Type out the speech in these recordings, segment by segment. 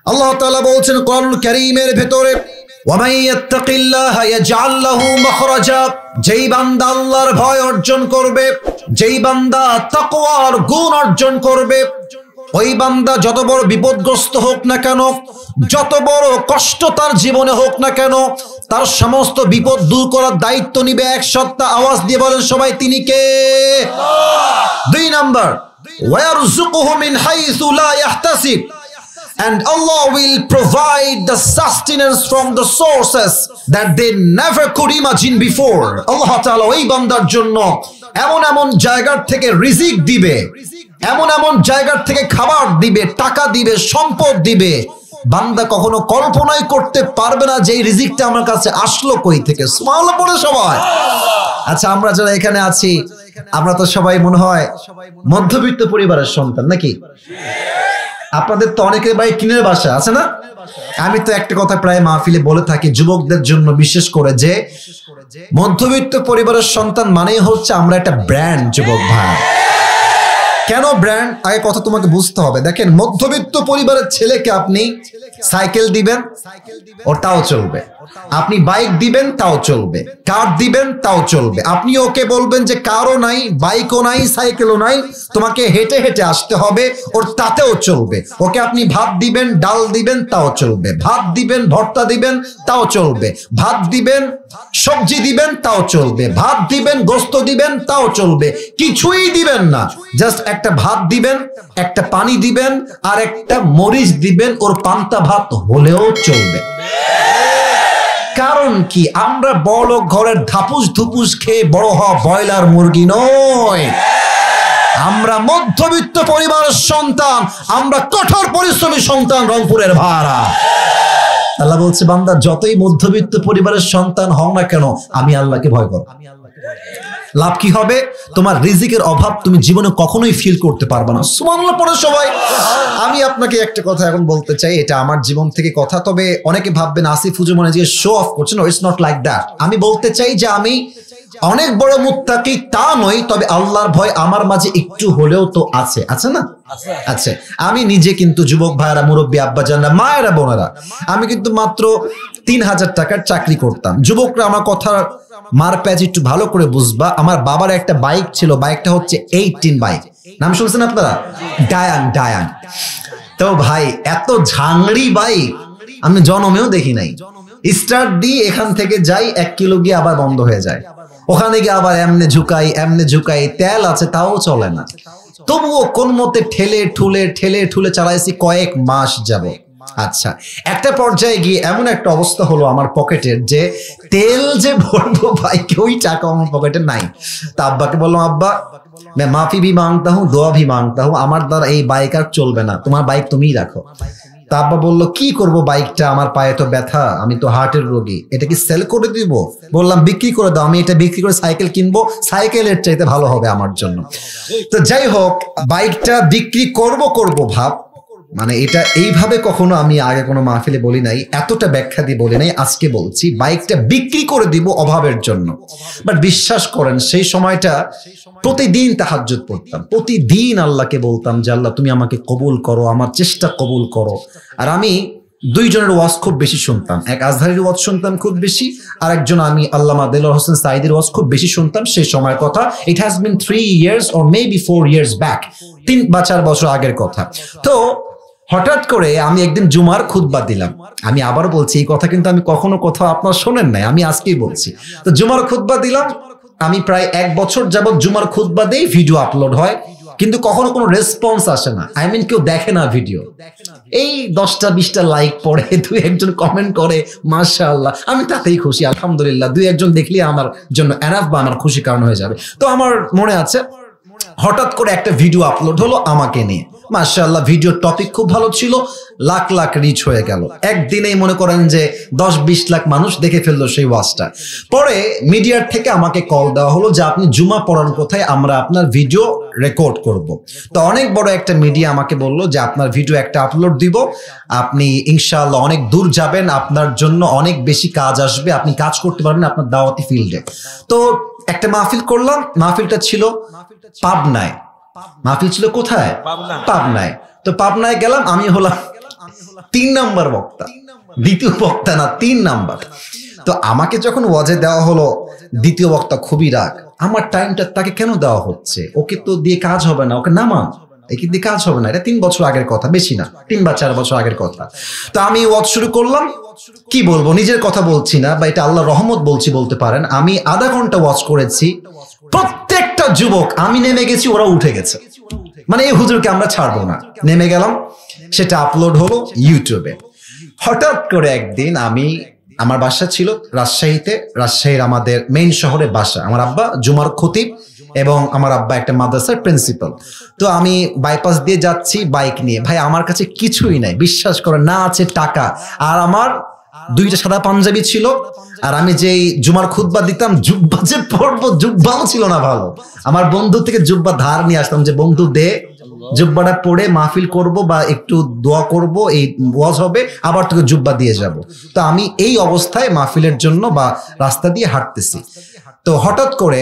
আল্লাহ তাআলা বলছেন কোরআনুল কারীমের ভেতরে, ওয়ামান ইয়াত্তাকিল্লাহা ইয়াজআল লাহু মাখরাজা, যেই বান্দা আল্লাহর ভয় অর্জন করবে, যেই বান্দা তাকওয়ার গুণ অর্জন করবে, ওই বান্দা যত বড় বিপদগ্রস্ত হোক না কেন, যত বড় কষ্ট তার জীবনে হোক না কেন, তার সমস্ত বিপদ দূর করার দায়িত্ব নিবে। এক সত্তা আওয়াজ দিয়ে বলেন সবাই, তিনি কে? দুই নাম্বার, ওয়ারযুকুহু মিন হাইসু লা ইয়াহতাসিব, and Allah will provide the sustenance from the sources that they never could imagine before. Allah Ta'ala ওই বান্দার জন্য এমন এমন জায়গা থেকে রিজিক দিবে, এমন এমন জায়গা থেকে খাবার দিবে, টাকা দিবে, সম্পদ দিবে, বান্দা কখনো কল্পনাই করতে পারবে না যে এই রিজিকটা আমার কাছে আসলো কই থেকে। সুবহানাল্লাহ পড়ে সবাই। আচ্ছা, আমরা যারা এখানে আছি, আমরা তো সবাই মনে হয় মধ্যবিত্ত পরিবারের সন্তান, নাকি? আপনাদের তো অনেকের বাড়ি টিনের বাসা আছে না? আমি তো একটা কথা প্রায় মাহফিলে বলে থাকি যুবকদের জন্য বিশেষ করে, যে মধ্যবিত্ত পরিবারের সন্তান মানেই হচ্ছে আমরা একটা ব্র্যান্ড। যুবক ভাই, কেন ব্র্যান্ড? আগে কথা তোমাকে বুঝতে হবে। দেখেন, মধ্যবিত্ত পরিবারের ছেলেকে আপনি সাইকেল দিবেন, ওটাও চলবে। আপনি বাইক দিবেন, তাও চলবে। কার দিবেন, তাও চলবে। আপনি ওকে বলবেন যে কারও নাই, বাইকও নাই, সাইকেলও নাই, তোমাকে হেঁটে হেঁটে আসতে হবে, ওর তাতেও চলবে। ওকে আপনি ভাত দিবেন, ডাল দিবেন, তাও চলবে। ভাত দিবেন, ভর্তা দিবেন, তাও চলবে। ভাত দিবেন, সবজি দিবেন, তাও চলবে। ভাত দিবেন, গোস্ত দিবেন, তাও চলবে। কিছুই দিবেন না, জাস্ট একটা ভাত দিবেন, একটা পানি দিবেন, আর একটা মরিচ দিবেন, ওর পান্তা ভাত হলেও চলবে। কারণ কি? আমরা বড় ঘরের ধাপুস ধুপুস খেয়ে বড় হওয়া ব্রয়লার মুরগি নয়। আমরা মধ্যবিত্ত পরিবারের সন্তান, আমরা কঠোর পরিশ্রমী সন্তান, রংপুরের ভাড়া। আল্লাহ বলছে, বান্দা যতই মধ্যবিত্ত পরিবারের সন্তান হও না কেন, আমি আল্লাহকে ভয় করো। লাভ কি হবে? তোমার রিজিকের অভাব তুমি জীবনে কখনোই ফিল করতে পারবে না। সুবহানাল্লাহ পড়ে সবাই। আমি আপনাকে একটা কথা এখন বলতে চাই, এটা আমার জীবন থেকে কথা। তবে অনেকে ভাববেন আসিফ হুজুর মনে যে শো অফ করছেন। It's not like that. আমি বলতে চাই যে আমি অনেক বড় মুত্তাকি তা নই, তবে আল্লাহর ভয় আমার মাঝে একটু হলেও তো আছে, আছে না? আচ্ছা, আমি নিজে কিন্তু যুবক ভাইরা, মুরব্বী আব্বাজানরা, মায়েরা, বোনেরা, আমি কিন্তু মাত্র ৩,০০০ টাকার চাকরি করতাম। যুবকরা আমার কথা মার প্যাচ একটু ভালো করে বুঝবা। আমার বাবার একটা বাইক ছিল, বাইকটা হচ্ছে 18 বাইক। নাম শুনছেন আপনারা? ডায়াং। তো ভাই, এত ঝাংড়ি বাইক আমি জন্মেও দেখি নাই। স্টার্ট দিয়ে এখান থেকে যাই 1 কিলো গিয়ে আবার বন্ধ হয়ে যায়, ওখানে গিয়ে আবার এমনে ঝুকাই, তেল আছে তাও চলে না। তবুও কোন মতে ঠেলে ঠুলে চালাইছি কয়েক মাস যাব। আচ্ছা, একটা পর্যায়ে গিয়ে এমন একটা অবস্থা হলো আমার পকেটের, যে তেল যে ভরবো বাইকে ওই টাকা আমার পকেটে নাই। তা আব্বাকে বললাম, আব্বা मैं माफी भी मांगता हूँ, दुआ भी मांगता हूँ, আমার দ্বারা এই বাইক আর চলবে না, তোমার বাইক তুমিই রাখো। তা আব্বা বললো, কি করবো বাইকটা, আমার পায়ে তো ব্যথা, আমি তো হার্টের রোগী, এটা কি সেল করে দিব? বললাম, বিক্রি করে দাও, আমি এটা বিক্রি করে সাইকেল কিনবো, সাইকেলের চাইতে ভালো হবে আমার জন্য। তো যাই হোক, বাইকটা বিক্রি করব ভাব, মানে এটা এইভাবে কখনো আমি আগে কোনো মাহফিলে বলি নাই, এতটা ব্যাখ্যা দিয়ে বলি নাই, আজকে বলছি বাইকটা বিক্রি করে দিব অভাবের জন্য। বাট বিশ্বাস করেন, সেই সময়টা প্রতিদিন তাহাজ্জুদ পড়তাম, প্রতিদিন আল্লাহকে বলতাম যে আল্লাহ তুমি আমাকে কবুল করো, আমার চেষ্টা কবুল করো। আর আমি দুইজনের ওয়াজ খুব বেশি শুনতাম, এক আজহারির ওয়াজ শুনতাম খুব বেশি, আর একজন আমি আল্লামা দেলোয়ার হোসেন সাঈদীর ওয়াজ খুব বেশি শুনতাম। সেই সময়ের কথা, it has been 3 years or maybe 4 years back, 3 বা 4 বছর আগের কথা। তো হঠাৎ করে আমি একদিন জুমার খুতবা দিলাম। আমি আবার বলছি, এই কথা কিন্তু আমি কখনো কোথাও আপনারা শোনেন নাই, আমি আজকেই বলছি। তো জুমার খুতবা দিলাম, আমি প্রায় 1 বছর যাবত জুমার খুতবা দেই, ভিডিও আপলোড হয়, কিন্তু কখনো কোনো রেসপন্স আসে না। আই মিন কেউ দেখে না ভিডিও। এই 10টা-20টা লাইক পড়ে, 2-1জন কমেন্ট করে, মাশাআল্লাহ, আমি তাতেই খুশি, আলহামদুলিল্লাহ। 2-1জন দেখলে আমার জন্য এনাফ, বা আমার খুশি কারণ হয়ে যাবে। তো আমার মনে আছে, হঠাৎ করে একটা ভিডিও আপলোড হলো আমাকে নিয়ে, মাশাআল্লাহ, ভিডিও টপিক খুব ভালো ছিল, লাখ লাখ রিচ হয়ে গেল। একদিনেই মনে করেন যে 10-20 লাখ মানুষ দেখে ফেললো সেই ওয়াজটা। পরে মিডিয়ার থেকে আমাকে কল দেওয়া হলো যে আপনি জুমা পড়ান কোথায়, আমরা আপনার ভিডিও রেকর্ড করব। তো অনেক বড় একটা মিডিয়া আমাকে বললো যে আপনার ভিডিও একটা আপলোড দিব, আপনি ইনশাআল্লাহ অনেক দূর যাবেন, আপনার জন্য অনেক বেশি কাজ আসবে, আপনি কাজ করতে পারবেন আপনার দাওয়াতি ফিল্ডে। তো একটা মাহফিল করলাম, মাহফিলটা ছিল পাবনায়। মাহফিল ছিল কোথায়? পাবনায়। তো পাবনায় গেলাম, আমি হলাম 3 নাম্বার বক্তা, দ্বিতীয় বক্তা না, 3 নাম্বার। তো আমাকে যখন ওয়াজে দেওয়া হলো, দ্বিতীয় বক্তা খুবই রাগ, আমার টাইমটা তাকে কেন দেওয়া হচ্ছে, ওকে তো দিয়ে কাজ হবে না, ওকে নামান, একে দিয়ে কাজ হবে না। এটা 3 বছর আগের কথা, বেশি না, 3 বা 4 বছর আগের কথা। তো আমি ওয়াজ শুরু করলাম, কি বলবো, নিজের কথা বলছি না বা এটা আল্লাহ রহমত বলছি বলতে পারেন। আমি আধা ঘন্টা ওয়াজ করেছি, প্রত্যেকটা যুবক, আমি নেমে গেছি ওরা উঠে গেছে, মানে এই হুজুরকে আমরা ছাড়বো না। নেমে গেলাম, সেটা আপলোড হলো ইউটিউবে। হঠাৎ করে একদিন আমার বাসা ছিল রাজশাহীতে, রাজশাহীর আমাদের মেইন শহরে বাসা। আমার আব্বা জুমার খতিব এবং আমার আব্বা একটা মাদ্রাসার প্রিন্সিপাল। তো আমি বাইপাস দিয়ে যাচ্ছি বাইক নিয়ে, ভাই আমার কাছে কিছুই নাই, বিশ্বাস করে না আছে টাকা, আর আমার 2টা সাদা পাঞ্জাবি ছিল, আর আমি যেই জুমার খুতবা দিতাম, জুব্বা যে পরবো, জুব্বাও ছিল না ভালো। আমার বন্ধু থেকে জুব্বা ধার নিয়ে আসতাম, যে বন্ধু দে, জুব্বাটা পরে মাহফিল করব বা একটু দোয়া করব, এই ওয়াজ হবে, আবার তোকে জুব্বা দিয়ে যাব। তো আমি এই অবস্থায় মাহফিলের জন্য বা রাস্তা দিয়ে হাঁটতেছি, তো হঠাৎ করে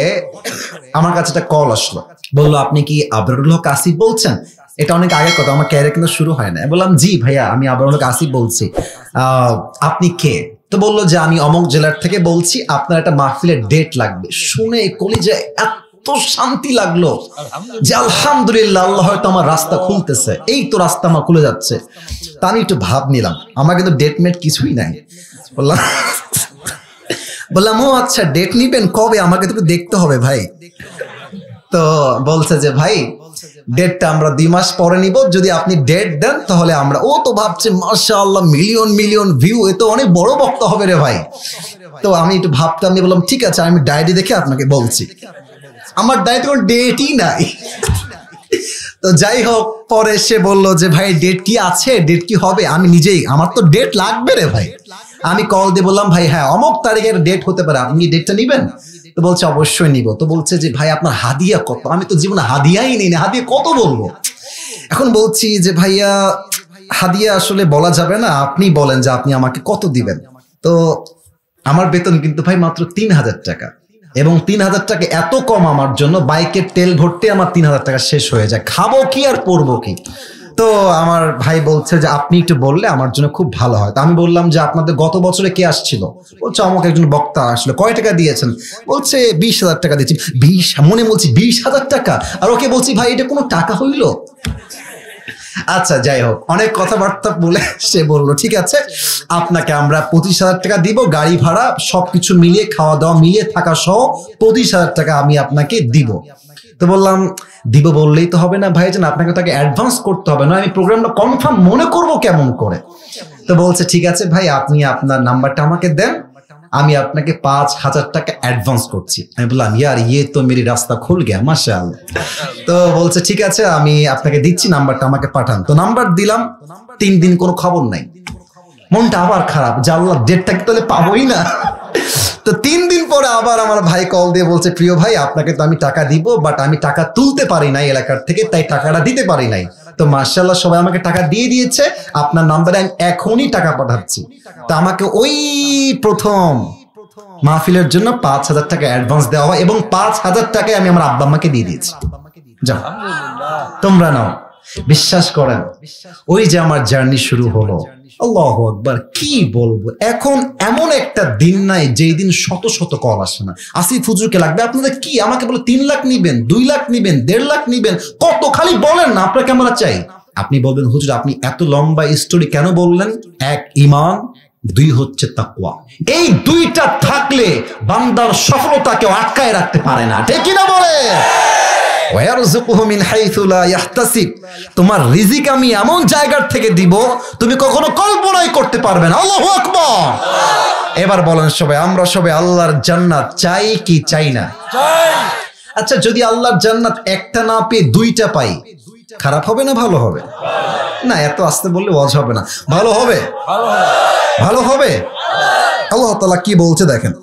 আমার কাছে একটা কল আসলো, বললো আপনি কি আবরারুল হক আসিফ বলছেন? এটা অনেক আগের কথা, আমার ক্যারিয়ার কিন্তু শুরু হয় না। বললাম জি ভাইয়া, আমি আবরারুল হক আসিফ বলছি। আপনি কে? তো বললো যে আমি অমুক জেলার থেকে বলছি, আপনার একটা মাহফিলের ডেট লাগবে। শুনে কলিজায় এত শান্তি লাগলো যে আলহামদুলিল্লাহ, আল্লাহ হয়তো আমার রাস্তা খুলতেছে, এই তো রাস্তা আমার খুলে যাচ্ছে। তা আমি একটু ভাব নিলাম, আমার কিন্তু ডেট মেট কিছুই নাই। বললাম ও আচ্ছা, ডেট নিবেন কবে, আমাকে তো দেখতে হবে ভাই। তো বলছে যে ভাই ডেটটা আমরা 2 মাস পরে নিব, যদি আপনি ডেট দেন তাহলে আমরা। ও তো ভাবছে মাশাআল্লাহ, মিলিয়ন মিলিয়ন ভিউ, এ তো অনেক বড় বক্তা হবে রে ভাই। তো আমি একটু ভাবতাম, আমি বললাম ঠিক আছে, আমি ডায়েরি দেখে আপনাকে বলছি। আমার ডায়েরিতে কোনো ডেটই নাই। তো যাই হোক, পরে সে বললো যে ভাই ডেট কি আছে, ডেট কি হবে? আমি নিজেই, আমার তো ডেট লাগবে রে ভাই। আমি কল দিয়ে বললাম ভাই হ্যাঁ অমুক তারিখের ডেট হতে পারে, আপনি ডেটটা নিবেন? তো বলছে অবশ্যই নিব। তো বলছে যে ভাই আপনার হাদিয়া কত? আমি তো জীবনে হাদিয়াই নিই না, হাদিয়া কত বলবো। এখন বলছি যে ভাইয়া হাদিয়া আসলে বলা যাবে না, আপনি বলেন যে আপনি আমাকে কত দিবেন। তো আমার বেতন কিন্তু ভাই মাত্র 3000 টাকা, এবং 3000 টাকা এত কম আমার জন্য, বাইকের তেল ভরতে আমার 3000 টাকা শেষ হয়ে যায়, খাবো কি আর পরবো কি। তো আমার ভাই বলছে যে আপনি একটু বললে আমার জন্য খুব ভালো হয়। তো আমি বললাম যে আপনাদের গত বছরে কে আসছিল? বলছে আমাকে একজন বক্তা আসলো। কয় টাকা দিয়েছেন? বলছে 20,000 টাকা দিয়েছি। 20, মনে বলছি 20,000 টাকা, আর ওকে বলছি ভাই এটা কোনো টাকা হইলো? আচ্ছা যাই হোক, অনেক কথাবার্তা বলে সে বললো ঠিক আছে, আপনাকে আমরা 25,000 টাকা দিব, গাড়ি ভাড়া সবকিছু মিলিয়ে, খাওয়া দাওয়া মিলিয়ে, থাকা সহ 25,000 টাকা আমি আপনাকে দিব। তো বললাম দিব বললেই তো হবে না ভাইজান, আপনাকে তাকে অ্যাডভান্স করতে হবে, না আমি প্রোগ্রামটা কনফার্ম মনে করব কেমন করে। তো বলছে ঠিক আছে ভাই, আপনি আপনার নাম্বারটা আমাকে দেন, আমি আপনাকে 5,000 টাকা অ্যাডভান্স করছি। আমি বললাম ইয়ার ইয়ে তো মেরি রাস্তা খুল গিয়া মাশাআল্লাহ। তো বলছে ঠিক আছে আমি আপনাকে দিচ্ছি, নাম্বারটা আমাকে পাঠান। তো নাম্বার দিলাম, 3 দিন কোনো খবর নাই। মনটা আবার খারাপ, যে আল্লাহ ডেটটা কি তাহলে পাবোই না। তো 3 দিন পরে আবার আমার ভাই কল দিয়ে বলছে প্রিয় ভাই আপনাকে তো আমি টাকা দিব, বাট আমি টাকা তুলতে পারি নাই এলাকার থেকে, তাই টাকাটা দিতে পারি নাই। তো মাশাআল্লাহ সবাই আমাকে টাকা দিয়ে দিয়েছে, আপনার নাম্বারে আমি এখনই টাকা পাঠাচ্ছি। তো আমাকে ওই প্রথম মাহফিলের জন্য 5,000 টাকা অ্যাডভান্স দেওয়া হয়, এবং 5,000 টাকায় আমি আমার আব্বা আম্মাকে দিয়ে দিয়েছি। যাও তোমরা নাও। বিশ্বাস করেন, ওই যে আমার জার্নি শুরু হলো। আল্লাহু আকবার, কি বলবো। এখন এমন একটা দিন নাই যেই দিন শত শত কল আসে না, আসিফ হুজুরকে লাগবে, আপনাদের কি? আমাকে বলে 3 লাখ নিবেন, 2 লাখ নিবেন, 1.5 লাখ নিবেন, কত খালি বলেন না আপনাকে আমরা চাই। আপনি বলবেন হুজুর আপনি এত লম্বা স্টোরি কেন বললেন? 1 ঈমান, 2 হচ্ছে তাকওয়া। এই 2টা থাকলে বান্দার সফলতাকে আটকায় রাখতে পারে না, ঠিক কি না বলে? তোমার রিজিক আমি এমন জায়গার থেকে দিব তুমি কখনো কল্পনাই করতে পারবে না। আল্লাহু আকবার। এবার বলেন সবাই, আমরা সবাই আল্লাহর জান্নাত চাই কি চাই না? চাই। আচ্ছা যদি আল্লাহর জান্নাত একটা না পেয়ে 2টা পাই, খারাপ হবে না ভালো হবে? না এত আস্তে বললে ওয়াজ হবে না। ভালো হবে, ভালো হবে। আল্লাহ তাআলা কি বলছে দেখেন,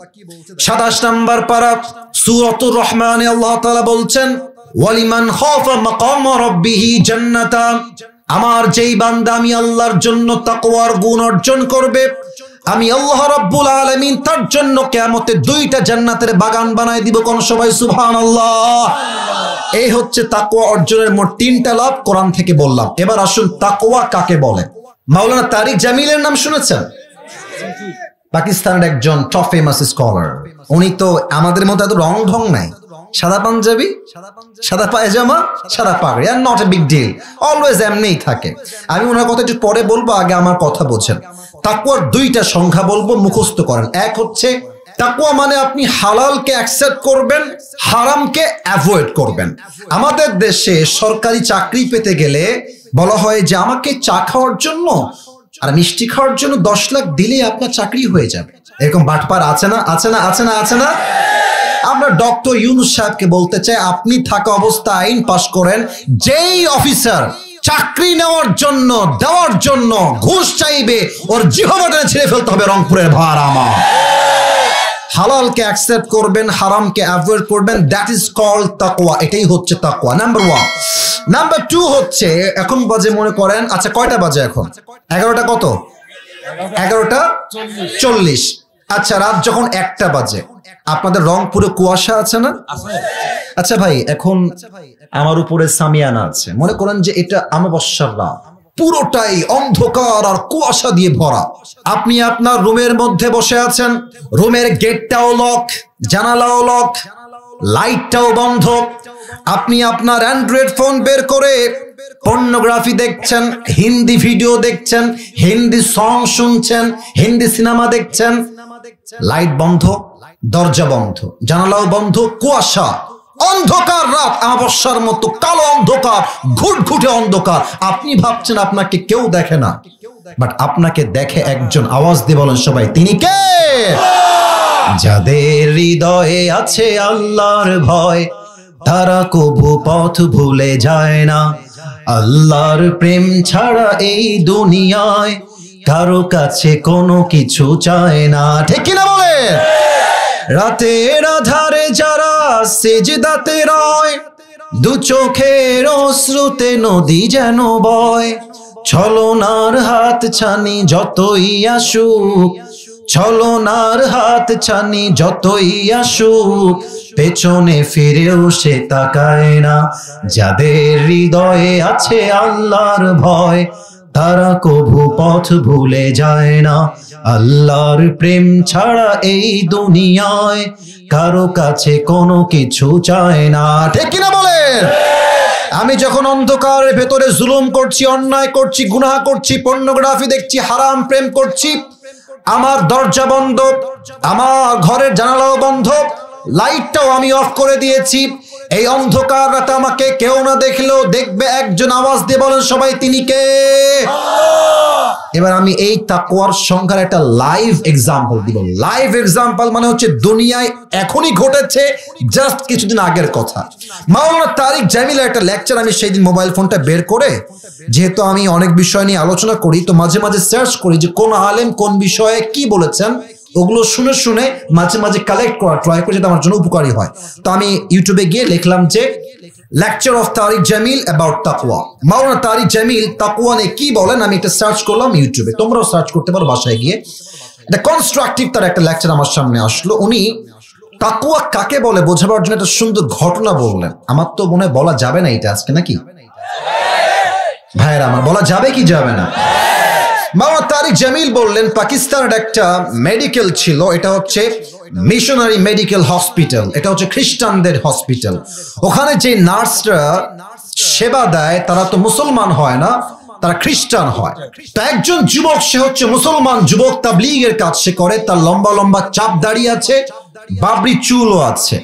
27 নম্বর পারা সূরাতুর রহমানে আল্লাহ তাআলা বলছেন ওয়ালিমান খাফা মাকাম রাব্বিহি জান্নাতান, আমার যেই বান্দা আমি আল্লাহর জন্য তাকওয়ার গুণ অর্জন করবে, আমি আল্লাহ রাব্বুল আলামিন তার জন্য কিয়ামতে 2টা জান্নাতের বাগান বানায় দিব। কোন সবাই সুবহানাল্লাহ। এই হচ্ছে তাকওয়া অর্জনের মোট 3টা লাভ, কোরআন থেকে বললাম। এবার আসুন তাকওয়া কাকে বলে। মাওলানা তারিক জামিলের নাম শুনেছেন? পাকিস্তানের একজন টপ ফেমাস স্কলার। উনি তো আমাদের মতো এত রং ঢং নাই, সাদা পাঞ্জাবি, সাদা পায়জামা, সাদা পাগড়ি, আর not a big deal, always এমনিই থাকে। আমি ওনার কথা একটু পরে বলবো, আগে আমার কথা বোঝেন। তাকওয়ার দুইটা সংখ্যা বলবো, মুখস্থ করেন। এক হচ্ছে তাকওয়া মানে আপনি হালালকে অ্যাকসেপ্ট করবেন, হারামকে অ্যাভয়েড করবেন। আমাদের দেশে সরকারি চাকরি পেতে গেলে বলা হয় যে আমাকে চা খাওয়ার জন্য আর মিষ্টি খাওয়ার জন্য 10 লাখ দিলেই আপনার চাকরি হয়ে যাবে। এরকম বাটপার আছে না, আছে না, আছে না, আছে না? আমরা ডক্টর ইউনূস সাহেবকে বলতে চাই, আপনি থাকা অবস্থা আইন পাস করেন, যেই অফিসার চাকরি নেওয়ার জন্য দেওয়ার জন্য ঘুষ চাইবে ওর জিহ্বাটা ছেড়ে ফেলতে হবে রংপুরের ভাড়া আমার। হালালকে অ্যাকসেপ্ট করবেন, হারামকে অ্যাভয়েড করবেন, দ্যাট ইজ কল্ড তাকওয়া। এটাই হচ্ছে তাকওয়া, নাম্বার 1। নাম্বার 2 হচ্ছে, এখন বাজে মনে করেন, আচ্ছা কয়টা বাজে এখন? 11টা কত? 11:40। আচ্ছা রাত যখন 1টা বাজে, আপনাদের রংপুরে কুয়াশা আছে না? আচ্ছা ভাই, এখন আমার উপরে সামিয়ানা আছে, মনে করেন যে এটা অমাবস্যার রাত, পুরোটাই অন্ধকার আর কুয়াশা দিয়ে ভরা। আপনি আপনার রুমের মধ্যে বসে আছেন, রুমের গেটটাও লক, জানালাও লক, লাইটটাও বন্ধ। আপনি আপনার অ্যান্ড্রয়েড ফোন বের করে পর্নোগ্রাফি দেখছেন, হিন্দি ভিডিও দেখছেন, হিন্দি সং শুনছেন, হিন্দি সিনেমা দেখছেন। লাইট বন্ধ, দরজা বন্ধ, জানালাও বন্ধ, কুয়াশা, অন্ধকার রাত, অমাবস্যার মতো কালো অন্ধকার, ঘুটঘুটে অন্ধকার। আপনি ভাবছেন আপনাকে কেউ দেখে না, বাট আপনাকে দেখে একজন। আওয়াজ দিয়ে বলেন সবাই, তিনি কে? যাদের হৃদয়ে আছে আল্লাহর ভয়, তারা কবু পথ ভুলে যায় না। আল্লাহর প্রেম ছাড়া এই দুনিয়ায় কারো কাছে কোনো কিছু চায় না। ঠিক কিনা বলে? রাতের আধারে যারা সেজদাতে রয়, দু চোখের অশ্রুতে নদী যেন বয়। ছলনার হাত ছানি যতই আসুক, ছলনার হাত ছানি যতই আসুক, পেছনে ফিরেও সে তাকায় না। যাদের হৃদয়ে আছে আল্লাহর ভয়, তারা কভু পথ ভুলে যায় না। আল্লাহর প্রেম ছাড়া এই দুনিয়ায় কারো কাছে কোনো কিছু চায় না। ঠিক কিনা বলেন? আমি যখন অন্ধকারের ভেতরে জুলুম করছি, অন্যায় করছি, গুনাহ করছি, পর্নোগ্রাফি দেখছি, হারাম প্রেম করছি, আমার দরজা বন্ধ, আমার ঘরের জানালাও বন্ধ, লাইটটাও আমি অফ করে দিয়েছি। এই অন্ধকার রাতে আমাকে কেউ না দেখলেও দেখবে একজন। আওয়াজ দিয়ে বলেন সবাই, তিনি কে? এবার আমি এই তাকওয়ার সংখ্যার একটা লাইভ এক্সাম্পল দিব। লাইভ এক্সাম্পল মানে হচ্ছে দুনিয়ায় এখনই ঘটেছে, জাস্ট কিছুদিন আগের কথা। মাওলানা তারিক জামিলের একটা লেকচার, আমি সেই দিন মোবাইল ফোনটা বের করে, যেহেতু আমি অনেক বিষয় নিয়ে আলোচনা করি, তো মাঝে মাঝে সার্চ করি যে কোন আলেম কোন বিষয়ে কি বলেছেন। ওগুলো শুনে শুনে মাঝে মাঝে কালেক্ট করা ট্রাই করে, যেটা আমার জন্য উপকারী হয়। তো আমি ইউটিউবে গিয়ে লিখলাম যে lecture of Tariq Jamil about তাকওয়া। মাওলানা তারিক জামিল তাকওয়া নিয়ে কি বলেন, আমি এটা সার্চ করলাম ইউটিউবে। তোমরাও সার্চ করতে পারো বাসায় গিয়ে। এটা কনস্ট্রাকটিভ তার একটা লেকচার আমার সামনে আসলো। উনি তাকওয়া কাকে বলে বোঝাবার জন্য একটা সুন্দর ঘটনা বললেন। আমার তো মনে হয় বলা যাবে না এটা আজকে, নাকি ভাইয়েরা আমার? বলা যাবে কি যাবে না? মাওলানা তারিক জামিল বললেন, পাকিস্তানের একটা মেডিকেল ছিল, এটা হচ্ছে মিশনারি মেডিকেল হসপিটাল, এটা হচ্ছে খ্রিস্টানদের হসপিটাল। ওখানে যে নার্সরা সেবা দেয় তারা তো মুসলমান হয় না, তারা খ্রিস্টান হয়। তো একজন যুবক, সে হচ্ছে মুসলমান যুবক, তাবলীগের কাজ সে করে, তার লম্বা লম্বা চাপ দাড়ি আছে, বাবরি চুলও আছে।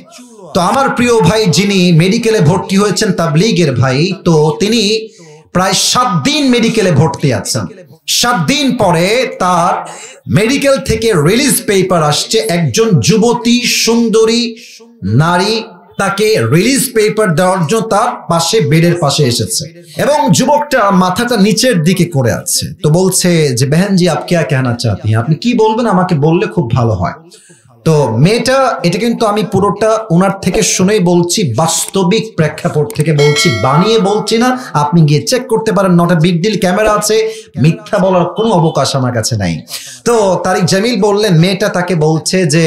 তো আমার প্রিয় ভাই যিনি মেডিকেলে ভর্তি হয়েছেন, তাবলীগের ভাই, তো তিনি প্রায় 7 দিন মেডিকেলে ভর্তি আছেন। 7 দিন পরে তার মেডিকেল থেকে রিলিজ পেপার আসছে। একজন যুবতী সুন্দরী নারী তাকে রিলিজ পেপার দেওয়ার জন্য তার পাশে, বেডের পাশে এসেছে, এবং যুবকটা মাথাটা নিচের দিকে করে আছে। তো বলছে যে বেহেনজি আপ क्या कहना चाहती हैं, আপনি কি বলবেন, আমাকে বললে খুব ভালো হয়। তো মেয়েটা, এটা কিন্তু আমি পুরোটা ওনার থেকে শুনেই বলছি, বাস্তবিক প্রেক্ষাপট থেকে বলছি, বানিয়ে বলছি না। আপনি গিয়ে চেক করতে পারেন, not a big deal, camera আছে, মিথ্যা বলার কোনো অবকাশ আমার কাছে নাই। তো তারিক জামিল বললেন, মেয়েটা তাকে বলছে যে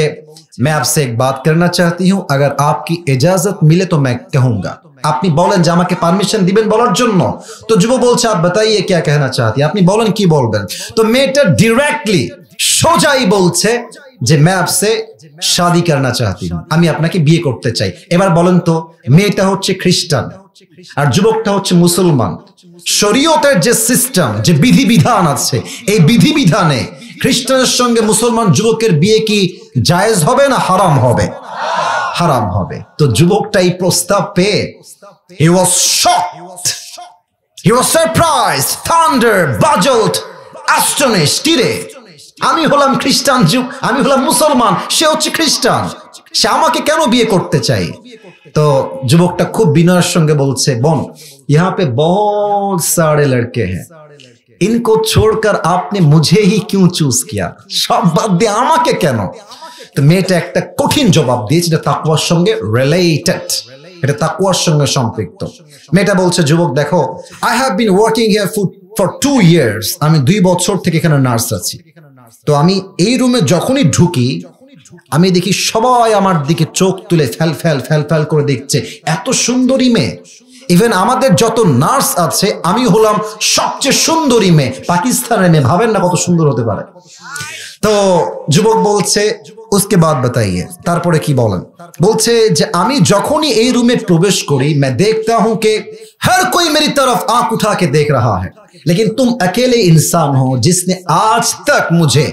मैं आपसे एक बात करना चाहती हूं, अगर आपकी इजाजत मिले तो मैं कहूंगा। আপনি বলেন যে আমাকে পারমিশন দিবেন বলার জন্য। তো যুবক বলছে আপ বাতাইয়ে क्या कहना चाहती, আপনি বলেন কি বলবেন। তো মেয়েটা ডিরেক্টলি সোজাই বলছে যে मैं आपसे शादी करना चाहती हूं, আমি আপনাকে বিয়ে করতে চাই। এবার বলেন তো, মেয়েটা হচ্ছে খ্রিস্টান আর যুবকটা হচ্ছে মুসলমান। শরীয়তের যে সিস্টেম, যে বিধিবিধান আছে, এই বিধিবিধানে খ্রিস্টানের সঙ্গে মুসলমান যুবকের বিয়ে কি জায়েজ হবে না হারাম হবে? হারাম হবে। তো যুবকটা এই প্রস্তাব পেয়ে he was shocked, he was surprised, thundered, baffled, astonished। কি রে, আমি হলাম খ্রিস্টান, আমি হলাম মুসলমান, সে হচ্ছে খ্রিস্টান, সে আমাকে কেন বিয়ে করতে চাই? তো যুবকটা খুব বিনয়ের সঙ্গে বলছে, বোন यहाँ पे बहुत सारे लड़के हैं, इनको छोड़कर आपने मुझे ही क्यों चूज किया, সব বাদ দিয়ে আমাকে কেন? তো মেয়েটা একটা কঠিন জবাব দিয়েছে, এটা তাকওয়ার সঙ্গে রিলেটেড, এটা তাকওয়ার সঙ্গে সম্পৃক্ত। মেয়েটা বলছে, যুবক দেখো, I have been working here for 2 years, আমি 2 বছর থেকে এখানে নার্স আছি। তো আমি এই রুমে যখনই ঢুকি আমি দেখি সবাই আমার দিকে চোখ তুলে ফেল ফেল ফেল ফেল করে দেখছে, এত সুন্দরী মেয়ে। ইভেন আমাদের যত নার্স আছে আমি হলাম সবচেয়ে সুন্দরী মেয়ে, পাকিস্তানের মেয়ে, ভাবেন না কত সুন্দর হতে পারে। তো যুবক বলছে उसके बाद बताइए, তারপরে কি বলেন? বলছে যে আমি যখনই এই রুমে প্রবেশ করি मैं देखता हूं कि हर कोई मेरी तरफ आंख उठा के देख रहा है, लेकिन तुम अकेले इंसान हो जिसने आज तक मुझे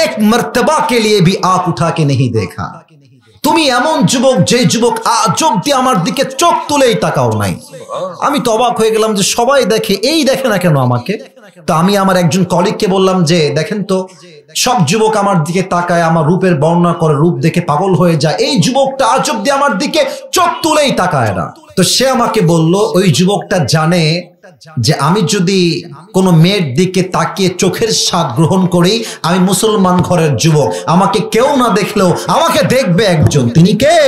एक मर्तबा के लिए भी आंख उठा के नहीं देखा। তুমি এমন যুবক যে যুবক আজ অব্দি আমার দিকে চোখ তুলেই তাকাও নাই। আমি তো অবাক হয়ে গেলাম যে সবাই দেখে, এই দেখে না কেন আমাকে? তো আমি আমার একজন কলিগকে বললাম যে দেখেন তো, সব যুবক আমার দিকে তাকায়, আমার রূপের বর্ণনা করে, রূপ দেখে পাগল হয়ে যায়, এই যুবকটা আজ অব্দি আমার দিকে চোখ তুলেই তাকায় না। তো সে আমাকে বলল ওই যুবকটা জানে যে আমি যদি কোনো মেয়ের দিকে তাকিয়ে চোখের স্বাদ গ্রহণ করি, আমি মুসলমান ঘরের যুবক, আমাকে কেউ না দেখলেও আমাকে দেখবে একজন, তিনি কে?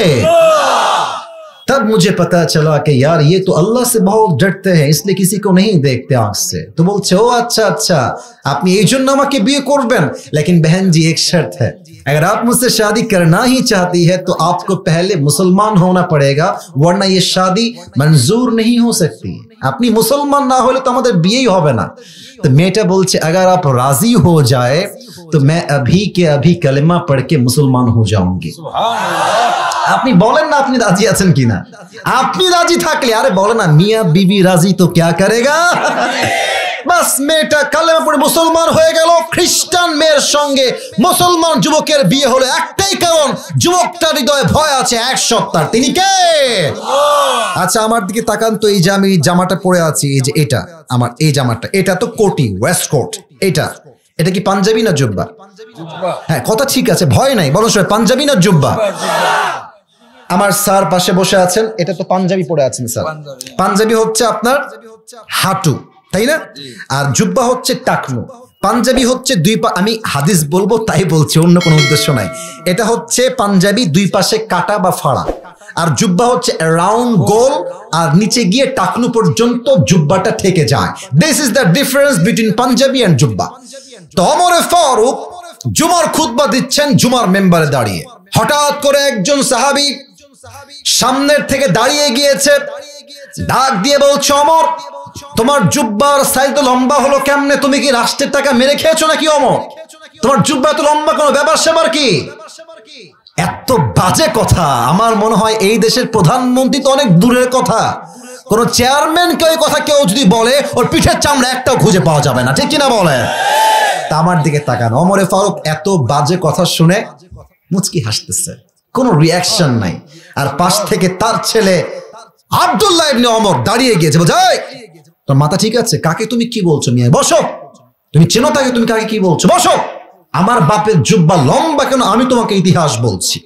तब मुझे पता चला कि यार ये तो अल्लाह से बहुत डरते हैं, इसलिए किसी को नहीं देखते आंख से। तो बोलছে ও अच्छा अच्छा, আপনি এই জন্য আমাকে বিয়ে করবেন, लेकिन बहन जी एक शर्त है, अगर आप मुझसे शादी करना ही चाहती है तो आपको पहले मुसलमान होना पड़ेगा, वरना ये शादी मंजूर नहीं हो सकती। আপনি মুসলমান না হলে তো আমাদের বিয়েই হবে না। তো মেয়েটা বলছে अगर आप राजी हो जाए तो मैं अभी के अभी कलमा पढ़ के मुसलमान हो जाऊंगी। আপনি বলেন না আপনি রাজি আছেন কিনা? আপনি রাজি থাকলে, আরে বলে না মিয়া বিবি রাজি তো क्या करेगा। বাস মেয়েটা কালেমা পড়ে মুসলমান হয়ে গেল। খ্রিস্টান মেয়ের সঙ্গে মুসলমান যুবকের বিয়ে হলো একটাই কারণ, যুবকটার হৃদয়ে ভয় আছে এক সত্তার, তিনি কে? আচ্ছা আমার দিকে তাকান তো, এই যে আমি জামাটা পরে আছি, এই যে এটা আমার এই জামাটা, এটা তো কোটি, ওয়েস্ট কোট, এটা কি পাঞ্জাবি না জুব্বা? হ্যাঁ কথা ঠিক আছে, ভয় নাই, বলো সবাই পাঞ্জাবি না জুব্বা? আমার স্যার পাশে বসে আছেন, এটা তো পাঞ্জাবি পরে আছেন স্যার। পাঞ্জাবি হচ্ছে আপনার হাঁটু, তাই না? আর জুব্বা হচ্ছে টাকনু। পাঞ্জাবি হচ্ছে দুই পা, আমি হাদিস বলবো তাই বলছি, অন্য কোনো উদ্দেশ্য নাই। এটা হচ্ছে পাঞ্জাবি, দুই পাশে কাটা বা ফাড়া, আর জুব্বা হচ্ছে রাউন্ড গোল, আর নিচে গিয়ে টাকনু পর্যন্ত জুব্বাটা ঠেকে যায়। This is the difference between panjabi and জুব্বা। তো ওমর ফারুক জুমার খুতবা দিচ্ছেন জুমার মেম্বারে দাঁড়িয়ে, হঠাৎ করে একজন সাহাবী সামনের থেকে দাঁড়িয়ে গিয়েছে, ডাক দিয়ে বলছে ওমর তোমার জুব্বার সাইজ তো লম্বা হলো কেমনে? তুমি কি রাষ্ট্রের টাকা মেরে খেয়েছো নাকি ওমর? তোমার জুব্বা তো লম্বা, কোনো ব্যাপার সেবার কি? এত বাজে কথা, আমার মনে হয় এই দেশের প্রধানমন্ত্রী তো অনেক দূরের কথা, কোন চেয়ারম্যানকে ওই কথা কেউ যদি বলে ওর পিঠের চামড়া একটাও খুঁজে পাওয়া যাবে না, ঠিক কিনা বলে? তা আমার দিকে তাকান, ওমর ফারুক এত বাজে কথা শুনে মুচকি হাসতেছে, কোনো রিয়াকশন নাই। আর পাশ থেকে তার ছেলে আব্দুল্লাহ ইবনে ওমর দাঁড়িয়ে গিয়েছে, বলছে তোর মাথা ঠিক আছে? কাকে তুমি কি বলছো মিয়া? বসো, তুমি চেনো তাকে, তুমি কাকে কি বলছো? বসো। আমার বাপের জুব্বা লম্বা কেন? আমি তোমাকে ইতিহাস বলছি।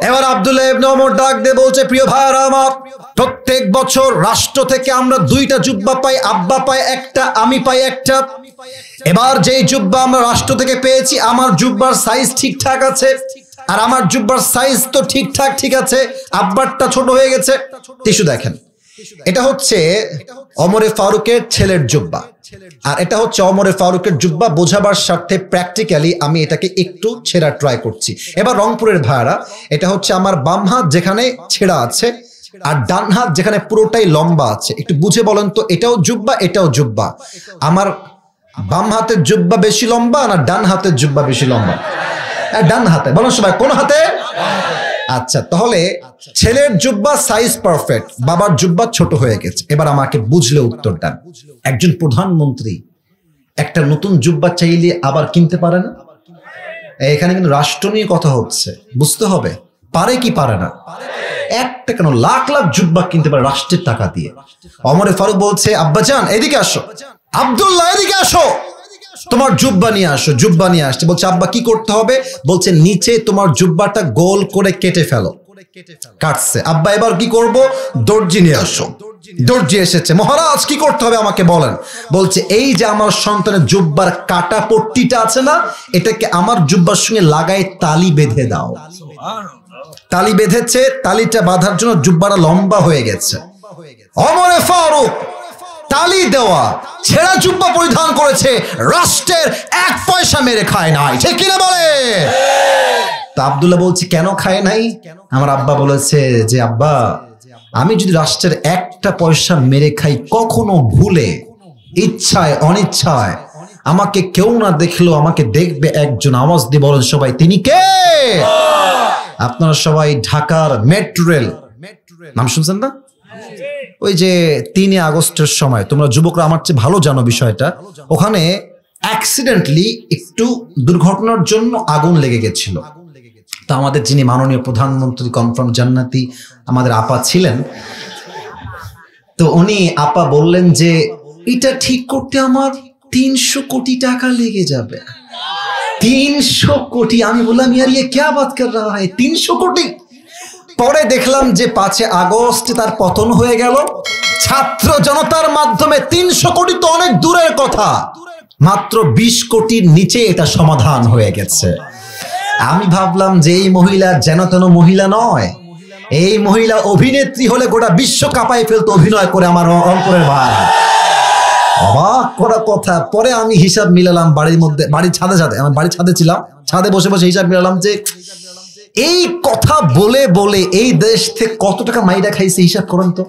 এবার আব্দুল্লাহ ইবনে ওমর ডাক দিয়ে বলছে, প্রিয় ভাইরা আমার, প্রত্যেক বছর রাষ্ট্র থেকে আমরা 2টা জুব্বা পাই, আব্বা পায় একটা, আমি পাই একটা। এবার যেই জুব্বা আমরা রাষ্ট্র থেকে পেয়েছি, আমার জুব্বার সাইজ ঠিকঠাক আছে, আর আমার জুব্বার সাইজ তো ঠিকঠাক ঠিক আছে, আব্বারটা ছোট হয়ে গেছে। টিস্যু দেখেন, এটা হচ্ছে ওমরে ফারুকের ছেলের জুব্বা, আর এটা হচ্ছে ওমরে ফারুকের জুব্বা। বোঝাবার স্বার্থে প্র্যাকটিক্যালি আমি এটাকে একটু ছেঁড়া ট্রাই করছি। এবার রংপুরের ভাইরা, এটা হচ্ছে আমার বাম হাত যেখানে ছেঁড়া আছে, আর ডান হাত যেখানে পুরোটাই লম্বা আছে। একটু বুঝে বলেন তো, এটাও জুব্বা এটাও জুব্বা, আমার বাম হাতের জুব্বা বেশি লম্বা না ডান হাতের জুব্বা বেশি লম্বা? ডান হাতে। বলুন সবাই, কোন হাতে? আচ্ছা, তাহলে ছেলের জুব্বা সাইজ পারফেক্ট, বাবার জুব্বা ছোট হয়ে গেছে। এবার আমাকে বুঝলে উত্তর দেন, একজন প্রধানমন্ত্রী একটা নতুন জুব্বা চাইলে আবার কিনতে পারে না? এখানে কিন্তু রাষ্ট্র নিয়ে কথা হচ্ছে, বুঝতে হবে। পারে কি পারে না? একটা কেন, লাখ লাখ জুব্বা কিনতে পারে রাষ্ট্রের টাকা দিয়ে। ওমর ফারুক বলছে, আব্বাজান এদিকে আসো, আব্দুল্লাহ এদিকে আসো, তোমার জুব্বা নিয়ে আসো। জুব্বা নিয়ে আসছে। বলছে, আব্বা কি করতে হবে? বলছে, নিচে তোমার জুব্বাটা গোল করে কেটে ফেলো। কাটছে। আব্বা এবার কি করব? দর্জি নিয়ে আসো। দর্জি এসেছে। মহারাজ কি করতে হবে আমাকে বলেন? বলছে, এই যে আমার সন্তানের জুব্বার কাটা পট্টিটা আছে না, এটাকে আমার জুব্বার সঙ্গে লাগাই তালি বেঁধে দাও। তালি বেঁধেছে, তালিটা বাঁধার জন্য জুব্বাটা লম্বা হয়ে গেছে। ওমর ফারুক তালি দেওয়া ছেঁড়া জুব্বা পরিধান করেছে, রাষ্ট্রের 1 পয়সা মেরে খায় নাই। ঠিক কিনা বলে? তা আব্দুল্লাহ বলছে, কেন খায় নাই? আমার আব্বা বলেছে যে, আব্বা আমি যদি রাষ্ট্রের 1টা পয়সা মেরে খাই, কখনো ভুলে ইচ্ছায় অনিচ্ছায় আমাকে কেউ না দেখলেও আমাকে দেখবে একজন, আওয়াজ দিয়ে বলেন সবাই, তিনি কে? আপনারা সবাই ঢাকার মেট্রো রেল নাম শুনছেন না? ওই যে 3 আগস্টের সময়, তোমরা যুবকরা আমার চেয়ে ভালো জানো বিষয়টা, ওখানে অ্যাক্সিডেন্টলি একটু দুর্ঘটনার জন্য আগুন লেগে গেছিল। তা আমাদের যিনি মাননীয় প্রধানমন্ত্রী কনফার্ম জান্নাতি আমাদের আপা ছিলেন, তো উনি আপা বললেন যে এটা ঠিক করতে আমার 300 কোটি টাকা লেগে যাবে। 300 কোটি? আমি বললাম, ইয়ার ये क्या बात कर रहा है, 300 কোটি? পরে দেখলাম যে 5 আগস্ট তার পতন হয়ে গেল ছাত্র জনতার মাধ্যমে। 300 কোটি তো অনেক দূরের কথা, মাত্র 20 কোটির নিচে এটা সমাধান হয়ে গেছে। আমি ভাবলাম যে এই মহিলা যেন তেন মহিলা নয়, এই মহিলা অভিনেত্রী হলে গোটা বিশ্ব কাঁপাই ফেলতো অভিনয় করে। আমার অঙ্কুরের ভাই অবাক করা কথা। পরে আমি হিসাব মিলালাম বাড়ির মধ্যে, বাড়ির ছাদে আমার বাড়ির ছাদে ছিলাম, ছাদে বসে বসে হিসাব মিলালাম যে এই কথা বলে বলে এই দেশ থেকে কত টাকা মাইরা খাইছে হিসাব করেন তো।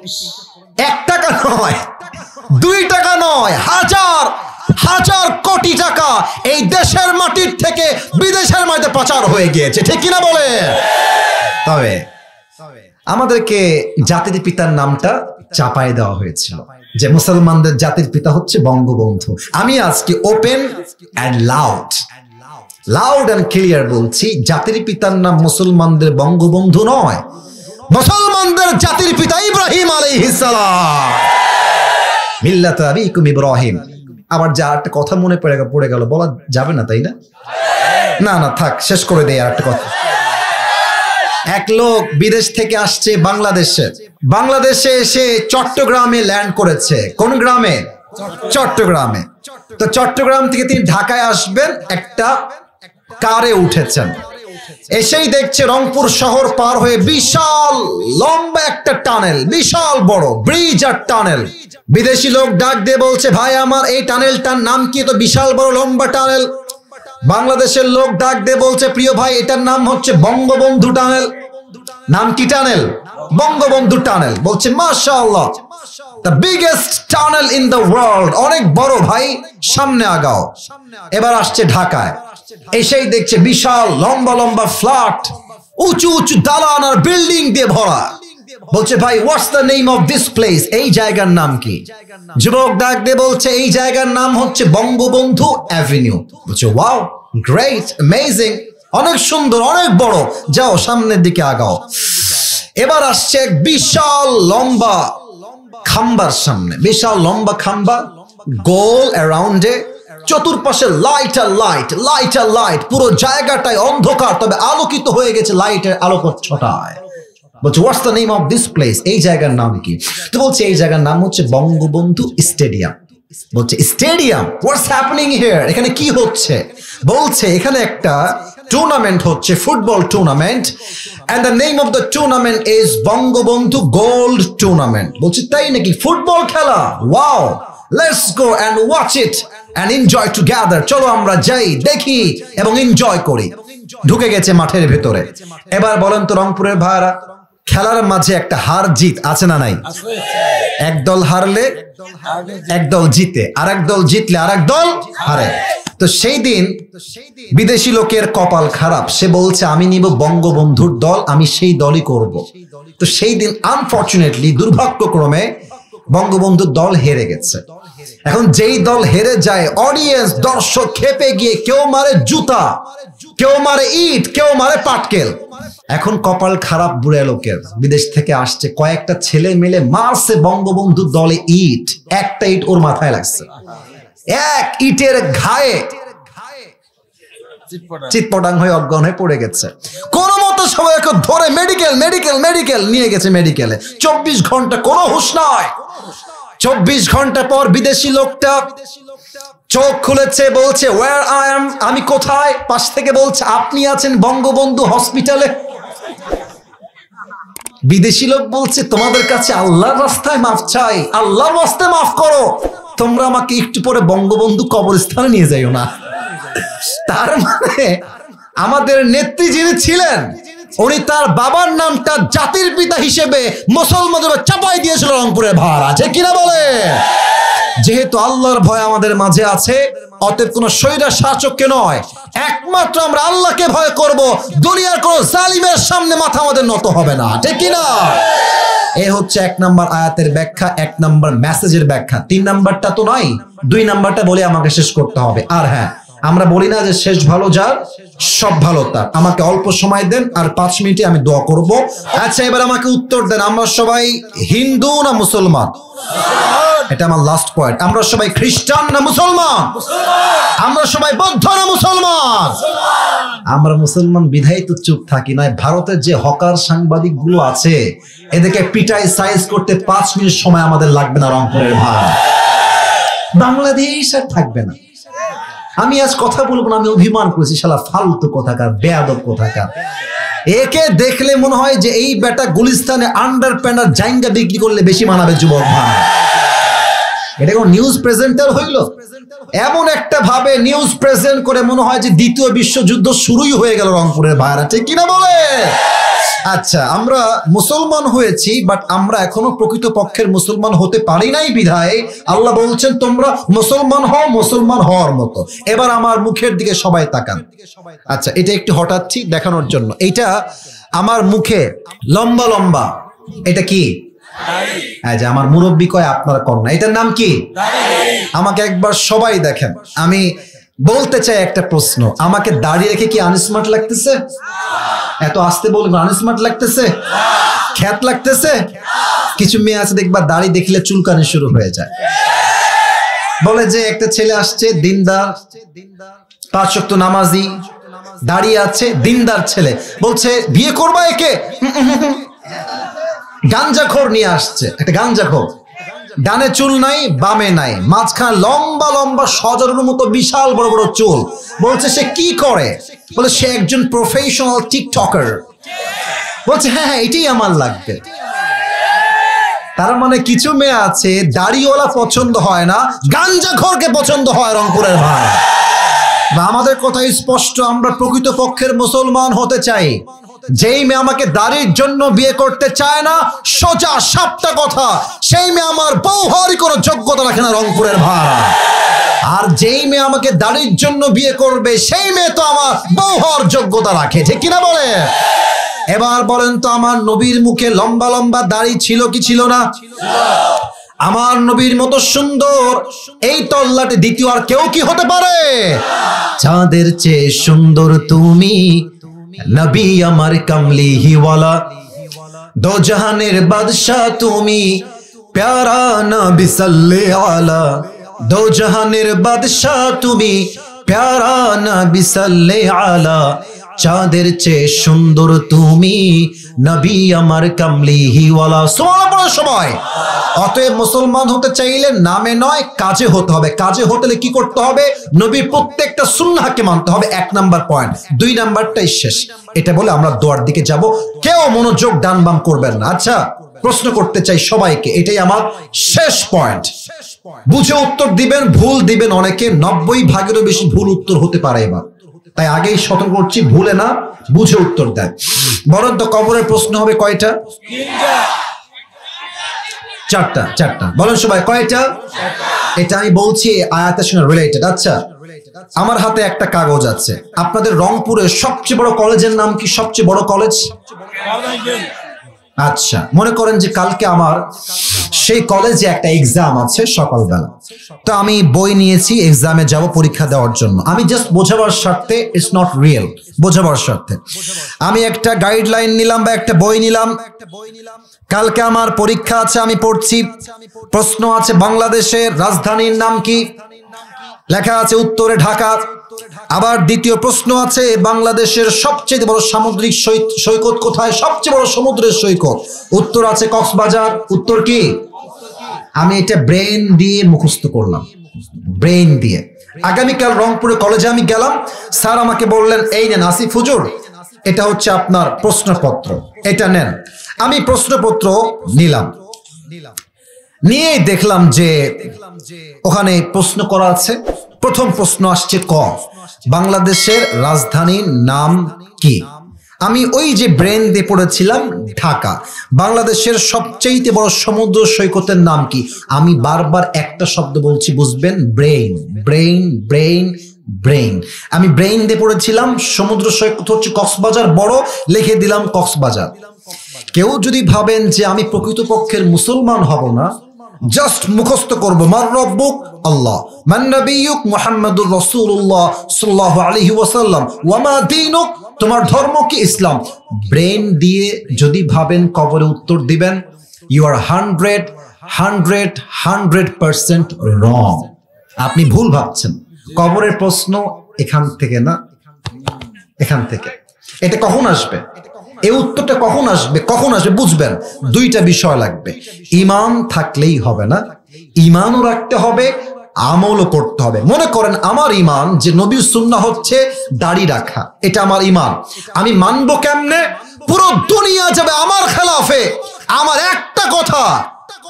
1 টাকা নয়, 2 টাকা নয়, হাজার হাজার কোটি টাকা এই দেশের মাটির থেকে বিদেশের মাটিতে পাচার হয়ে গিয়েছে। ঠিক কিনা বলে? তবে আমাদেরকে জাতির পিতার নামটা চাপাই দেওয়া হয়েছিল যে মুসলমানদের জাতির পিতা হচ্ছে বঙ্গবন্ধু। আমি আজকে open and loud and clear বলছি, জাতির পিতার নাম মুসলমানদের বঙ্গবন্ধু নয়, মুসলমানদের জাতির পিতা ইব্রাহিম আলাইহিস সালাম, মিল্লাত আবিকুম ইব্রাহিম। আবার যা একটা কথা মনে পড়ে গেল, বলা যাবে না তাই না? না না থাক, শেষ করে দেই আর একটা কথা। এক লোক বিদেশ থেকে আসছে বাংলাদেশে এসে চট্টগ্রামে ল্যান্ড করেছে। কোন গ্রামে? চট্টগ্রামে। তো চট্টগ্রাম থেকে তিনি ঢাকায় আসবেন, একটা কারে উঠেছেন। এসেই দেখছে রংপুর শহর পার হয়ে বিশাল লম্বা একটা টানেল, বিশাল বড় ব্রিজ আর টানেল। বিদেশি লোক ডাক দিয়ে বলছে, ভাই আমার এই টানেলটার নাম কি? তো বিশাল বড় লম্বা টানেল। বাংলাদেশের লোক ডাক দিয়ে বলছে, প্রিয় ভাই এটার নাম হচ্ছে বঙ্গবন্ধু টানেল। নাম কি টানেল? বঙ্গবন্ধু টানেল। বলছে, মাশাআল্লাহ, the biggest tunnel in the world, অনেক বড় ভাই, সামনে আগাও। এবার আসছে ঢাকায়, এসেই দেখছে বিশাল লম্বা লম্বা ফ্ল্যাট, উঁচু উঁচু দালান আর বিল্ডিং দিয়ে ভরা। বলছে, ভাই what's the name of this place, এই জায়গার নাম কি? যুবক ডাক দিয়ে বলছে, এই জায়গার নাম হচ্ছে বঙ্গবন্ধু অ্যাভিনিউ। বলছে, ওয়াও, গ্রেট, অ্যামেজিং, অনেক সুন্দর, অনেক বড়, যাও সামনের দিকে আগাও। এবার আসছে এক বিশাল লম্বা খাম্বার সামনে, বিশাল লম্বা খাম্বা, গোল অ্যারাউন্ডে, চতুর্পাশে লাইট আর লাইট, লাইট আর লাইট, পুরো জায়গাটাই অন্ধকার, তবে আলোকিত হয়ে গেছে লাইটের আলোকচ্ছটায়। বলছে, what's the name of this place, এই জায়গার নাম কি? তো বলছে, এই জায়গার নাম হচ্ছে বঙ্গবন্ধু স্টেডিয়াম। বলছে, স্টেডিয়াম, হোয়াটস হ্যাপেনিং হিয়ার, এখানে কি হচ্ছে? বলছে, এখানে একটা টুর্নামেন্ট হচ্ছে, football tournament, and the name of the tournament is Bangabandhu gold tournament. বলছে, তাই নাকি, ফুটবল খেলা? Wow, let's go and watch it and enjoy together, চলো আমরা যাই, দেখি এবং এনজয় করি। ঢুকে গেছে মাঠের ভেতরে। এবার বলেন তো রংপুরের ভাইরা, খেলার মাঝে একটা হার জিত আছে না নাই? একদল হারলে একদল জিতে, আর একদল জিতলে আর একদল হারে। তো সেই দিন বিদেশি লোকের কপাল খারাপ, সে বলছে আমি নিব বঙ্গবন্ধুর দল, আমি সেই দলই করব। তো সেই দিন আনফরচুনেটলি, দুর্ভাগ্যক্রমে বঙ্গবন্ধুর দল হেরে গেছে। এখন যেই দল হেরে যায়, অডিয়েন্স দর্শক খেপে গিয়ে কেউ মারে জুতা, কেউ মারে ইট, কেউ মারে পাটকেল। এখন কপাল খারাপ বুড়া লোকের, বিদেশ থেকে আসছে কয়েকটা ছেলে মিলে মারছে বঙ্গবন্ধুর দলে ইট, একটা ইট ওর মাথায় লাগছে, এক ইটের ঘায়ে চিৎপটাং হয়ে অজ্ঞান হয়ে পড়ে গেছে। কোন মতো সবাই ধরে মেডিকেল মেডিকেল মেডিকেল নিয়ে গেছে, মেডিকেলে 24 ঘন্টা কোনো হুঁশ নয়। 24 ঘন্টা পর বিদেশি লোকটা চোখ খুলেছে, বলছে ওয়্যার আই এম, আমি কোথায়? পাশ থেকে বলছে আপনি আছেন বঙ্গবন্ধু হসপিটালে। বিদেশি লোক বলছে তোমাদের কাছে আল্লাহর রাস্তায় মাফ চাই, আল্লাহর রাস্তায় মাফ করো, তোমরা আমাকে একটু পরে বঙ্গবন্ধু কবরস্থানে নিয়ে যাইও না। তার মানে আমাদের নেত্রী যিনি ছিলেন, উনি তার বাবার নামটা জাতির পিতা হিসেবে মুসলমানদের চাপাই দিয়েছিল রংপুরের ভার, আছে কিনা বলে? যেহেতু আল্লাহর ভয় আমাদের মাঝে আছে, অতএব কোন স্বৈরা শাসককে নয়, একমাত্র আমরা আল্লাহকে ভয় করব। দুনিয়ার কোন জালিমের সামনে মাথা আমাদের নত হবে না, ঠিক কিনা? এ হচ্ছে 1 নম্বর আয়াতের ব্যাখ্যা, 1 নম্বর মেসেজের ব্যাখ্যা। 3 নাম্বারটা তো নয়, 2 নাম্বারটা বলে আমাকে শেষ করতে হবে। আর হ্যাঁ, আমরা বলি না যে শেষ ভালো যার সব ভালো তার। আমাকে অল্প সময় দেন, আর 5 মিনিটে আমি দোয়া করব। আচ্ছা, এবার আমাকে উত্তর দেন, আমরা সবাই হিন্দু না মুসলমান? এটা আমার লাস্ট পয়েন্ট। আমরা সবাই খ্রিস্টান না মুসলমান? আমরা সবাই বৌদ্ধ না মুসলমান? আমরা মুসলমান বিধায় তো চুপ থাকি। নয় ভারতের যে হকার সাংবাদিক গুলো আছে, এদেরকে পিটাই সাইজ করতে 5 মিনিট সময় আমাদের লাগবে না রংপুরের ভাই। বাংলাদেশ আর থাকবে না। আমি আজ কথা বলবো না, আমি অভিমান করেছি, শালা ফালতু কথাকার, বেয়াদব কথাকার। একে দেখলে মনে হয় যে এই বেটা গুলিস্তানে আন্ডার প্যান্ডার জাইঙ্গা বিক্রি করলে বেশি মানাবে যুবক ভাই। এটা কোন নিউজ প্রেজেন্টার হইল? এমন একটা ভাবে নিউজ প্রেজেন্ট করে মনে হয় যে 2য় বিশ্বযুদ্ধ শুরুই হয়ে গেল রংপুরের ভাইরা, ঠিক কিনা বলে? আচ্ছা, আমরা মুসলমান হয়েছি, বাট আমরা এখনো প্রকৃত পক্ষের মুসলমান হতে পারি নাই বিধায় আল্লাহ বলছেন তোমরা মুসলমান হও, মুসলমান হওয়ার মতো। এবার আমার মুখের দিকে সবাই তাকান। আচ্ছা, এটা একটু হঠাৎই দেখানোর জন্য, এটা আমার মুখে লম্বা লম্বা, এটা কি? আমার মুরব্বী কয় আপনার কন্যা, এটার নাম কি? আমাকে একবার সবাই দেখেন। আমি বলতে চাই একটা প্রশ্ন, আমাকে দাড়ি রেখে কি আনস্মার্ট লাগতেছে? এত আসতে বলবো আনস্মার্ট লাগতেছে? খ্যাত লাগতেছে? কিছু মেয়ে আছে দেখবা দাড়ি দেখলে চুলকানি শুরু হয়ে যায়, বলে যে একটা ছেলে আসছে দিনদার, 5 ওয়াক্ত নামাজি, দাঁড়িয়ে আছে, দিনদার ছেলে, বলছে বিয়ে করবা একে? গাঞ্জাখোর নিয়ে আসছে, একটা গাঞ্জাখোর, ডানে চুল নাই, বামে নাই, মাঝখানে লম্বা লম্বা সজারুর মতো বিশাল বড় বড় চুল। বলছে সে কি করে? বলে সে একজন প্রফেশনাল টিকটকার। বলছে হ্যাঁ হ্যাঁ, এটাই আমার লাগবে। তার মানে কিছু মেয়ে আছে দাড়িওয়ালা পছন্দ হয় না, গাঞ্জাখোরকে পছন্দ হয় রংপুরের ভাই। আমাদের কথাই স্পষ্ট, আমরা প্রকৃত পক্ষের মুসলমান হতে চাই। যেই মেয়ে আমাকে দাড়ির জন্য বিয়ে করতে চায় না, সোজা সাপটা কথা, সেই মেয়ে আমার বউ হওয়ারই কোনো যোগ্যতা রাখে না রংপুরের ভাড়া। আর যেই মেয়ে আমাকে দাড়ির জন্য বিয়ে করবে, সেই মেয়ে তো আমার বউ হওয়ার যোগ্যতা রাখে, ঠিক কিনা বলে? এবার বলেন তো, আমার নবীর মুখে লম্বা লম্বা দাড়ি ছিল কি ছিল না? আমার নবীর মতো সুন্দর এই তল্লাটে দ্বিতীয় আর কেউ কি হতে পারে? চাঁদের চেয়ে সুন্দর তুমি নবী আমার কামলি হিওয়ালা, দো জাহানের বাদশা তুমি প্যারা নবী সাল্লাল্লাহু আলা, দো জাহানের বাদশা তুমি প্যারা নবী সাল্লাল্লাহু আলা, চাঁদের চেয়ে সুন্দর তুমি নবী আমার কামলি হিওয়ালা। সুবহানাল্লাহ সবাই। অতএব মুসলমান হতে চাইলে নামে নয় কাজে হতে হবে। কাজে হতে কি করতে হবে? নবীর প্রত্যেকটা সুন্নাহকে মানতে হবে, 1 নাম্বার পয়েন্ট। 2 নাম্বারটাই শেষ। এটা বলে আমরা দোয়ার দিকে যাব, কেউ মনোযোগ ডান বাম করবেন না। আচ্ছা, প্রশ্ন করতে চাই সবাইকে, এটাই আমার শেষ পয়েন্ট। বুঝে উত্তর দিবেন, ভুল দিবেন অনেকে, 90 ভাগেরও বেশি ভুল উত্তর হতে পারে। এবার তাই আগেই সতর্ক করছি, ভুলে না বুঝে উত্তর দেন। বলেন তো কবরের প্রশ্ন হবে কয়টা? চারটা। বলেন সবাই কয়টা? এটা আমি বলছি আয়াতের সঙ্গে রিলেটেড। আচ্ছা, আমার হাতে একটা কাগজ আছে। আপনাদের রংপুরের সবচেয়ে বড় কলেজের নাম কি? সবচেয়ে বড় কলেজ? আচ্ছা, মনে করেন যে কালকে আমার সেই কলেজে একটা এক্সাম আছে সকালবেলা। তো আমি বই নিয়েছি, এক্সামে যাব পরীক্ষা দেওয়ার জন্য। আমি জাস্ট বোঝাবার স্বার্থে, ইটস নট রিয়েল, বোঝাবার স্বার্থে আমি একটা গাইডলাইন নিলাম বা একটা বই নিলাম। কালকে আমার পরীক্ষা আছে, আমি পড়ছি। প্রশ্ন আছে বাংলাদেশের রাজধানীর নাম কি? লেখা আছে উত্তরে ঢাকা। আবার দ্বিতীয় প্রশ্ন আছে বাংলাদেশের সবচেয়ে বড় সামুদ্রিক সৈকত কোথায়? সবচেয়ে বড় সমুদ্রের সৈকত। উত্তর আছে কক্সবাজার। উত্তর কি? আমি এটা ব্রেন দিয়ে মুখস্থ করলাম, ব্রেন দিয়ে। আগামীকাল রংপুরে কলেজে আমি গেলাম, স্যার আমাকে বললেন, এই নেন আসিফ হুজুর, এটা হচ্ছে আপনার প্রশ্নপত্র, এটা নেন। আমি প্রশ্নপত্র নিলাম, নিয়ে দেখলাম যে ওখানে প্রশ্ন করা আছে। প্রথম প্রশ্ন আসছে ক, বাংলাদেশের রাজধানীর নাম কি? আমি ওই যে ব্রেন দিয়ে পড়েছিলাম ঢাকা। বাংলাদেশের সবচেয়ে বড় সমুদ্র সৈকতের নাম কি? আমি বারবার একটা শব্দ বলছি, বুঝবেন, ব্রেইন ব্রেইন ব্রেইন ব্রেইন। আমি ব্রেইন দিয়ে পড়েছিলাম সমুদ্র সৈকত হচ্ছে কক্সবাজার, বড়, লিখে দিলাম কক্সবাজার। কেউ যদি ভাবেন যে আমি প্রকৃতপক্ষের মুসলমান হব না, জাস্ট মুখস্থ করব, মার রব্বুক আল্লাহ, মান নবিয়ুক মুহাম্মাদুর রাসূলুল্লাহ সাল্লাল্লাহু আলাইহি ওয়াসাল্লাম, ওয়া মা দীনুক, তোমার ধর্ম কি? ইসলাম। ব্রেন দিয়ে যদি ভাবেন কবরে উত্তর দিবেন, ইউ আর 100% রং। আপনি ভুল ভাবছেন। কবরের প্রশ্ন এখান থেকে না, এখান থেকে। এটা কখন আসবে? এই উত্তরটা কখন আসবে? বুঝবেন, দুইটা বিষয় লাগবে। ঈমান থাকলেই হবে না, ঈমানও রাখতে হবে, আমলও করতে হবে। মনে করেন আমার ঈমান যে নবীর সুন্নাহ হচ্ছে দাড়ি রাখা, এটা আমার ঈমান। আমি মানবো কেমনে? পুরো দুনিয়া যাবে আমার খেলাফে, আমার একটা কথা,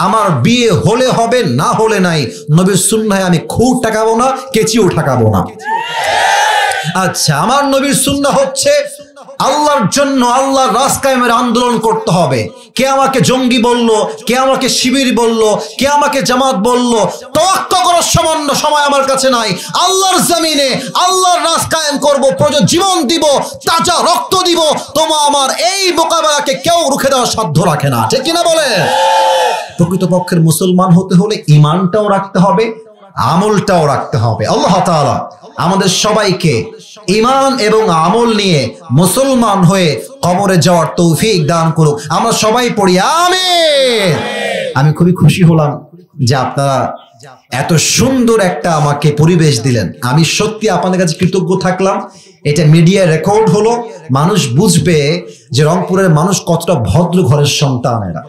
আমার বিয়ে হলে হবে, না হলে নাই। নবীর সুন্নাহে আমি খুর ঠাকাবো না, কেচিও ঠাকাবো না। আচ্ছা, আমার নবীর সুন্নাহ হচ্ছে আল্লাহর জন্য আল্লাহর রাস্তা কায়েমের আন্দোলন করতে হবে। কে আমাকে জঙ্গি বলল, কে আমাকে শিবির বলল, কে আমাকে জামাত বলল, তোয়াক্কা করার সামান্য সময় আমার কাছে নাই। আল্লাহর জমিনে আল্লাহর রাস্তা কায়েম করব, প্রয়োজন জীবন দিব, তাজা রক্ত দিব। তোমার আমার এই মোকাবেলাকে কেউ রুখে দেওয়ার সাধ্য রাখে না, ঠিক কিনা বলে? প্রকৃতপক্ষের মুসলমান হতে হলে ঈমানটাও রাখতে হবে, আমলটাও রাখতে হবে। আল্লাহ তাআলা আমাদের সবাইকে ঈমান এবং আমল নিয়ে মুসলমান হয়ে কবরে যাওয়ার তৌফিক দান করুক। আমরা সবাই পড়ি আমিন। আমি খুবই খুশি হলাম যে আপনারা এত সুন্দর একটা আমাকে পরিবেশ দিলেন। আমি সত্যি আপনাদের কাছে কৃতজ্ঞ থাকলাম। এটা মিডিয়ায় রেকর্ড হলো, মানুষ বুঝবে যে রংপুরের মানুষ কতটা ভদ্র ঘরের সন্তান এরা।